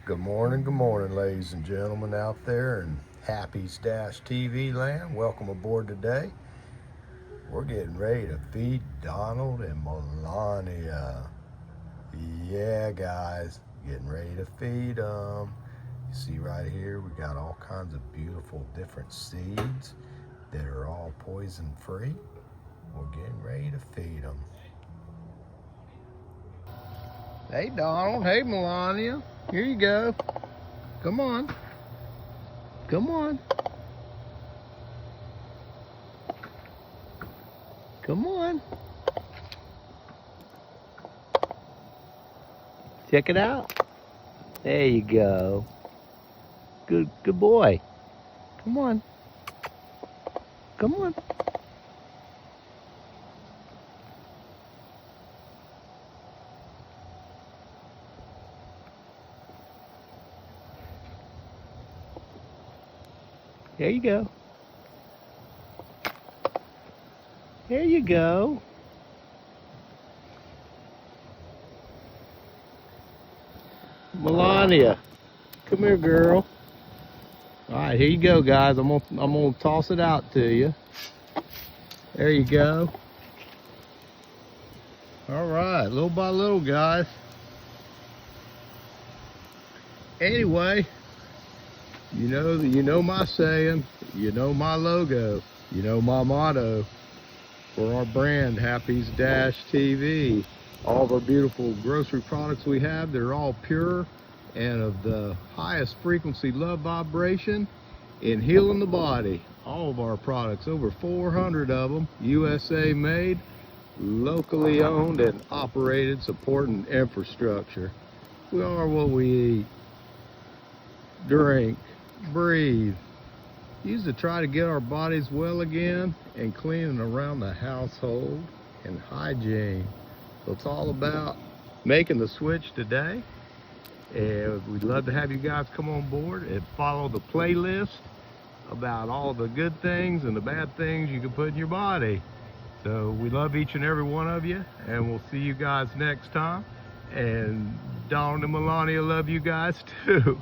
good morning, ladies and gentlemen out there in Happy's Dash TV land. Welcome aboard today. We're getting ready to feed Donald and Melania. Yeah, guys, getting ready to feed them. You see right here, we got all kinds of beautiful different seeds that are all poison free. We're getting ready to feed them. Hey, Donald. Hey, Melania. Here you go. Come on. Come on. Come on. Check it out. There you go. Good boy. Come on. Come on. There you go. There you go. Melania, come here, girl. All right, here you go, guys. I'm gonna toss it out to you. There you go. All right, little by little, guys. Anyway, you know my saying, you know my logo, you know my motto for our brand, Happy's Dash TV. All of our beautiful grocery products we have, they're all pure and of the highest frequency love vibration in healing the body. All of our products, over 400 of them, USA made, locally owned and operated, supporting infrastructure. We are what we eat, drink, breathe. Use to try to get our bodies well again and cleaning around the household and hygiene. So it's all about making the switch today. And we'd love to have you guys come on board and follow the playlist about all the good things and the bad things you can put in your body. So we love each and every one of you, and we'll see you guys next time. And Donald and Melania love you guys too.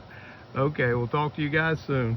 Okay, we'll talk to you guys soon.